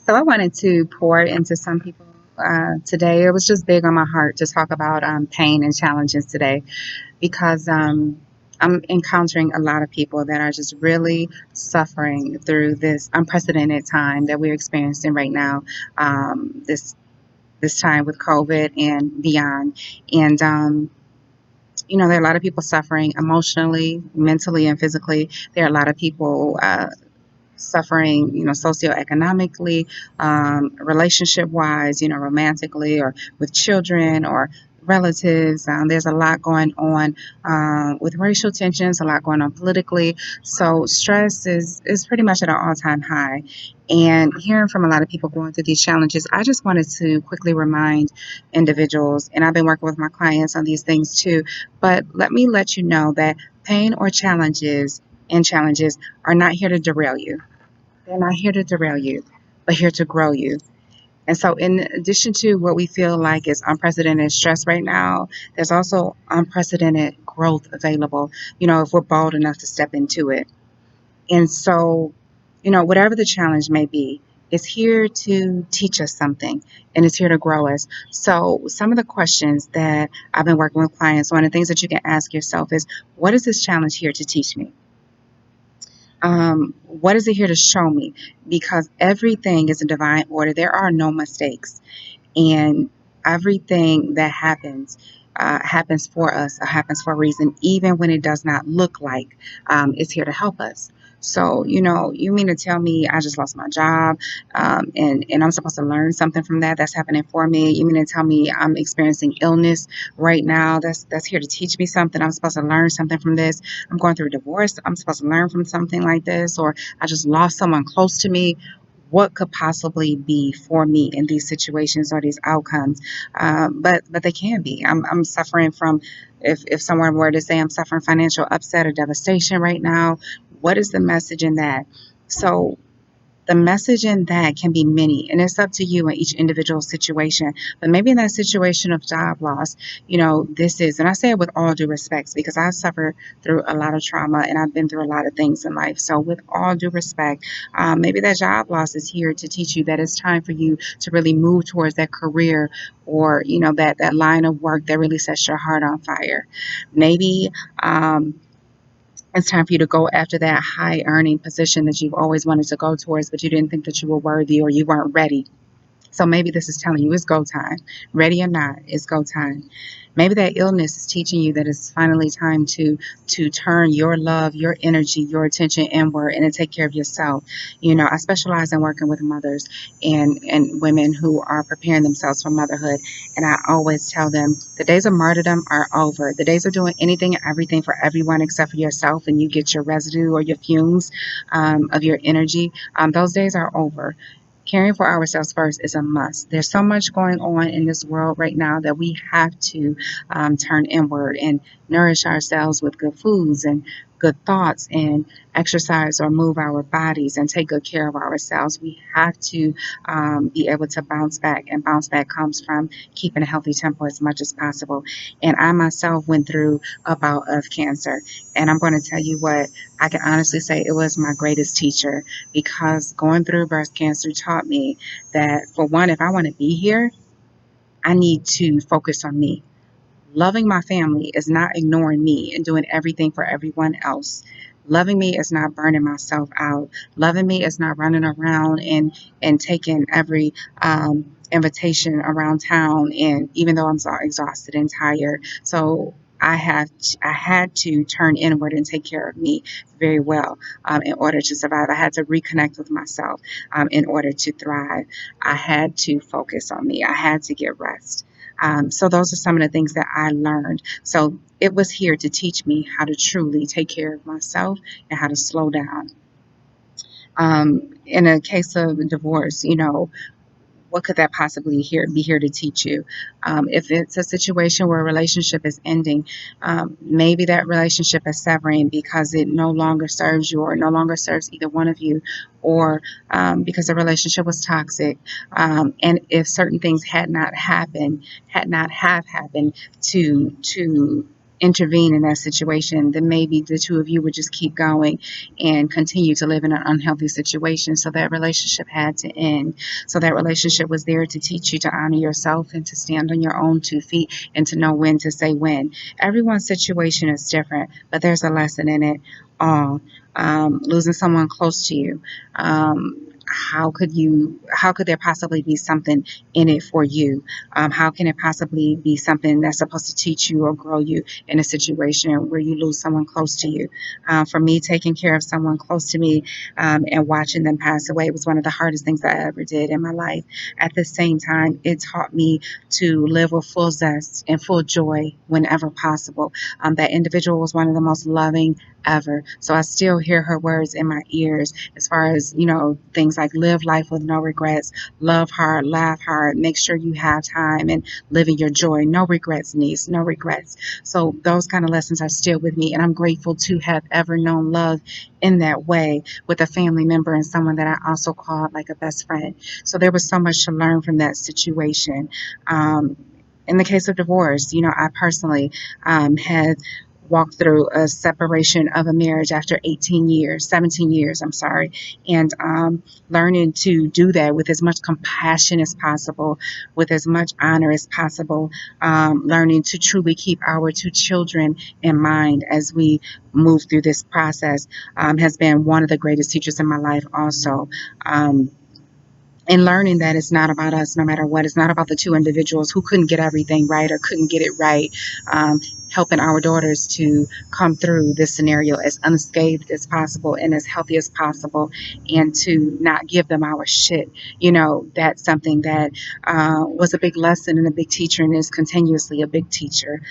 So I wanted to pour into some people today. It was just big on my heart to talk about pain and challenges today because I'm encountering a lot of people that are just really suffering through this unprecedented time that we're experiencing right now. This time with COVID and beyond, and there are a lot of people suffering emotionally, mentally, and physically. There are a lot of people suffering, socioeconomically, relationship wise, romantically or with children or relatives. There's a lot going on with racial tensions, a lot going on politically. So stress is pretty much at an all time high. And hearing from a lot of people going through these challenges, I just wanted to quickly remind individuals, and I've been working with my clients on these things too, but let you know that pain or challenges are not here to derail you. They're not here to derail you, but here to grow you. And so, in addition to what we feel like is unprecedented stress right now, there's also unprecedented growth available, if we're bold enough to step into it. And so, whatever the challenge may be, it's here to teach us something and it's here to grow us. So, some of the questions that I've been working with clients, one of the things that you can ask yourself is, what is this challenge here to teach me? What is it here to show me? Because everything is a divine order. There are no mistakes. And everything that happens for us, happens for a reason, even when it does not look like it's here to help us. So, you mean to tell me I just lost my job and I'm supposed to learn something from that? That's happening for me. You mean to tell me I'm experiencing illness right now? That's here to teach me something. I'm supposed to learn something from this. I'm going through a divorce. I'm supposed to learn from something like this. Or I just lost someone close to me. What could possibly be for me in these situations or these outcomes? But they can be. I'm suffering from, if someone were to say I'm suffering financial upset or devastation right now, what is the message in that? So the message in that can be many, and it's up to you in each individual situation. But maybe in that situation of job loss, this is, and I say it with all due respect because I suffered through a lot of trauma and I've been through a lot of things in life. So, with all due respect, maybe that job loss is here to teach you that it's time for you to really move towards that career or, that line of work that really sets your heart on fire. Maybe, it's time for you to go after that high earning position that you've always wanted to go towards, but you didn't think that you were worthy or you weren't ready. So maybe this is telling you it's go time. Ready or not, it's go time. Maybe that illness is teaching you that it's finally time to turn your love, your energy, your attention inward and to take care of yourself. I specialize in working with mothers and women who are preparing themselves for motherhood. And I always tell them the days of martyrdom are over. The days of doing anything and everything for everyone except for yourself and you get your residue or your fumes of your energy. Those days are over. Caring for ourselves first is a must. There's so much going on in this world right now that we have to turn inward and nourish ourselves with good foods and good thoughts and exercise or move our bodies and take good care of ourselves. We have to be able to bounce back, and bounce back comes from keeping a healthy tempo as much as possible. And I myself went through a bout of cancer, and I'm going to tell you what, I can honestly say it was my greatest teacher because going through breast cancer taught me that, for one, if I want to be here, I need to focus on me. Loving my family is not ignoring me and doing everything for everyone else. Loving me is not burning myself out. Loving me is not running around and taking every invitation around town. And even though I'm so exhausted and tired, so I had to turn inward and take care of me very well in order to survive. I had to reconnect with myself in order to thrive. I had to focus on me. I had to get rest. So those are some of the things that I learned. So it was here to teach me how to truly take care of myself and how to slow down. In a case of divorce, what could that possibly be here to teach you? If it's a situation where a relationship is ending, maybe that relationship is severing because it no longer serves you or no longer serves either one of you, or because the relationship was toxic. And if certain things had not have happened to intervene in that situation, then maybe the two of you would just keep going and continue to live in an unhealthy situation. So that relationship had to end. So that relationship was there to teach you to honor yourself and to stand on your own 2 feet and to know when to say when. Everyone's situation is different, but there's a lesson in it all. Losing someone close to you. How could there possibly be something in it for you? How can it possibly be something that's supposed to teach you or grow you in a situation where you lose someone close to you? For me, taking care of someone close to me and watching them pass away was one of the hardest things I ever did in my life. At the same time, it taught me to live with full zest and full joy whenever possible. That individual was one of the most loving ever. So I still hear her words in my ears as far as, things like live life with no regrets, love hard, laugh hard, make sure you have time and live in your joy. No regrets, niece, no regrets. So those kind of lessons are still with me. And I'm grateful to have ever known love in that way with a family member and someone that I also called like a best friend. So there was so much to learn from that situation. In the case of divorce, I personally had walked through a separation of a marriage after 18 years, 17 years, I'm sorry, and learning to do that with as much compassion as possible, with as much honor as possible, learning to truly keep our two children in mind as we move through this process has been one of the greatest teachers in my life also. And learning that it's not about us no matter what. It's not about the two individuals who couldn't get everything right or couldn't get it right. Helping our daughters to come through this scenario as unscathed as possible and as healthy as possible, and to not give them our shit. That's something that was a big lesson and a big teacher, and is continuously a big teacher.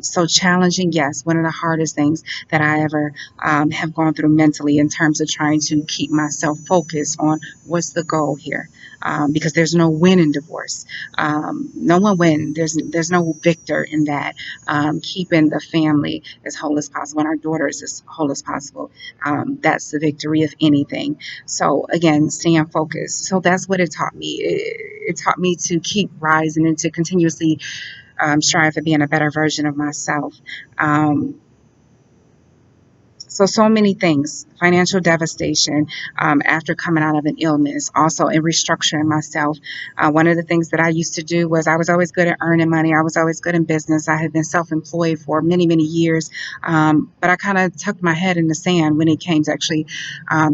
So challenging, yes, one of the hardest things that I ever have gone through mentally in terms of trying to keep myself focused on what's the goal here. Because there's no win in divorce. No one wins. There's no victor in that. Keeping the family as whole as possible and our daughters as whole as possible. That's the victory of anything. So again, staying focused. So that's what it taught me. It taught me to keep rising and to continuously strive for being a better version of myself. So many things, financial devastation after coming out of an illness, also in restructuring myself. One of the things that I used to do was I was always good at earning money. I was always good in business. I had been self-employed for many, many years. But I kind of tucked my head in the sand when it came to actually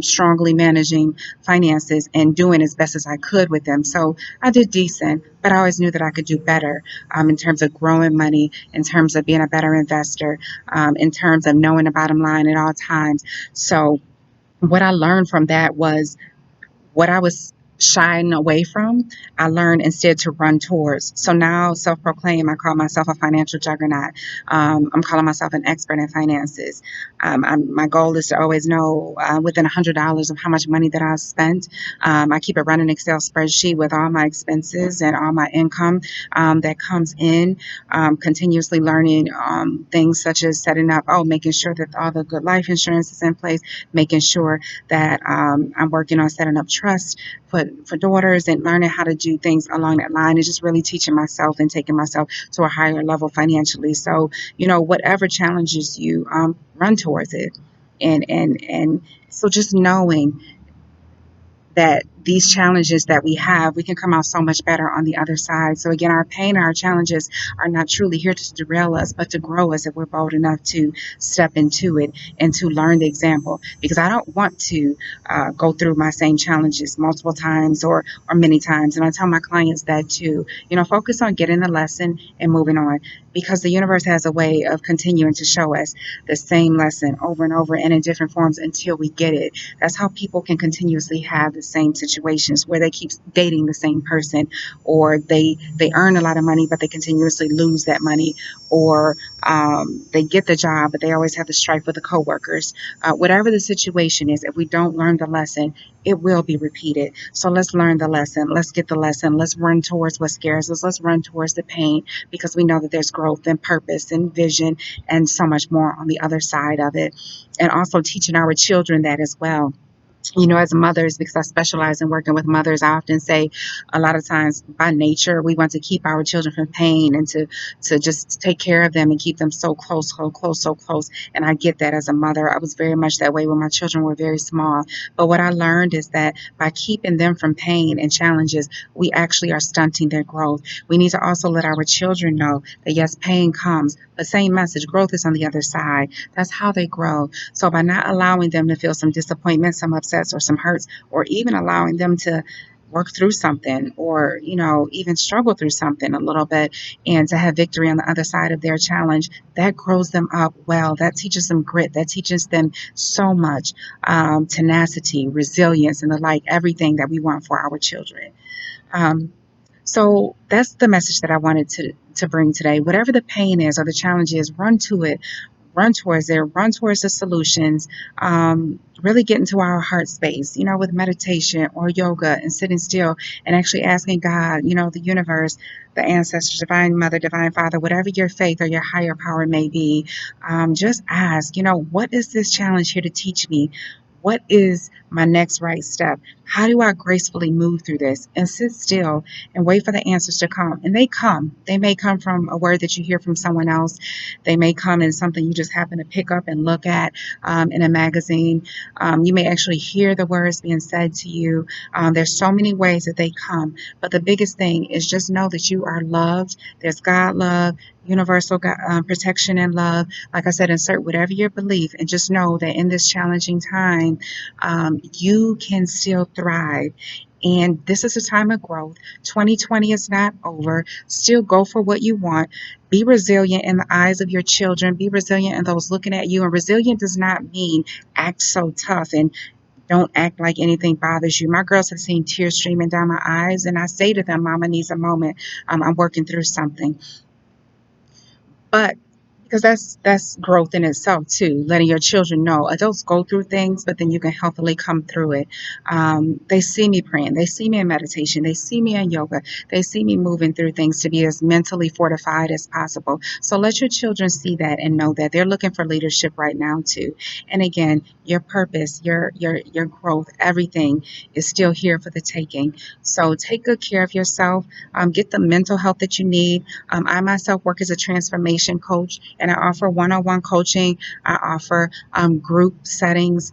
strongly managing finances and doing as best as I could with them. So I did decent, but I always knew that I could do better in terms of growing money, in terms of being a better investor, in terms of knowing the bottom line at all times. So what I learned from that was what I was shying away from, I learned instead to run towards. So now, self proclaimed, I call myself a financial juggernaut. I'm calling myself an expert in finances. My goal is to always know within $100 of how much money that I've spent. I keep a running Excel spreadsheet with all my expenses and all my income that comes in, continuously learning things such as making sure that all the good life insurance is in place, making sure that I'm working on setting up trust for daughters and learning how to do things along that line, and just really teaching myself and taking myself to a higher level financially. So, whatever challenges you, run towards it. And so just knowing that these challenges that we have, we can come out so much better on the other side. So again, our pain and our challenges are not truly here to derail us, but to grow us if we're bold enough to step into it and to learn the example. Because I don't want to go through my same challenges multiple times or many times. And I tell my clients that too. Focus on getting the lesson and moving on, because the universe has a way of continuing to show us the same lesson over and over and in different forms until we get it. That's how people can continuously have the same situations where they keep dating the same person, or they earn a lot of money but they continuously lose that money, or they get the job but they always have the strife with the coworkers. Whatever the situation is, if we don't learn the lesson, it will be repeated. So let's learn the lesson. Let's get the lesson. Let's run towards what scares us. Let's run towards the pain, because we know that there's growth and purpose and vision and so much more on the other side of it. And also teaching our children that as well. As mothers, because I specialize in working with mothers, I often say a lot of times by nature, we want to keep our children from pain and to just take care of them and keep them so close, so close, so close. And I get that as a mother. I was very much that way when my children were very small. But what I learned is that by keeping them from pain and challenges, we actually are stunting their growth. We need to also let our children know that yes, pain comes, but same message, growth is on the other side. That's how they grow. So by not allowing them to feel some disappointment, some upsets, or some hurts, or even allowing them to work through something or even struggle through something a little bit and to have victory on the other side of their challenge, that grows them up well. That teaches them grit. That teaches them so much, tenacity, resilience, and the like, everything that we want for our children. um, so that's the message that I wanted to bring today. Whatever the pain is or the challenge is, run to it, run towards it, run towards the solutions. Really get into our heart space, with meditation or yoga and sitting still and actually asking God, the universe, the ancestors, divine mother, divine father, whatever your faith or your higher power may be. Just ask, what is this challenge here to teach me? What is my next right step? How do I gracefully move through this? And sit still and wait for the answers to come. And they come. They may come from a word that you hear from someone else. They may come in something you just happen to pick up and look at in a magazine. You may actually hear the words being said to you. There's so many ways that they come. But the biggest thing is just know that you are loved. There's God love, universal God, protection and love. Like I said, insert whatever your belief and just know that in this challenging time, you can still thrive. And this is a time of growth. 2020 is not over. Still go for what you want. Be resilient in the eyes of your children. Be resilient in those looking at you. And resilient does not mean act so tough and don't act like anything bothers you. My girls have seen tears streaming down my eyes, and I say to them, Mama needs a moment. I'm working through something. But because that's growth in itself too, letting your children know adults go through things, but then you can healthily come through it. They see me praying, they see me in meditation, they see me in yoga, they see me moving through things to be as mentally fortified as possible. So let your children see that and know that they're looking for leadership right now too. And again, your purpose, your growth, everything is still here for the taking. So take good care of yourself. Get the mental health that you need. I myself work as a transformation coach, and I offer one-on-one coaching. I offer group settings,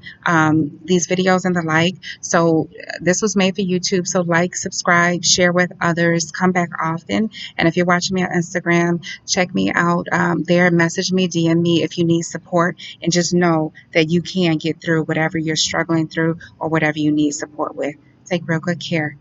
these videos and the like. So this was made for YouTube. So like, subscribe, share with others, come back often. And if you're watching me on Instagram, check me out there, message me, DM me if you need support, and just know that you can get through whatever you're struggling through or whatever you need support with. Take real good care.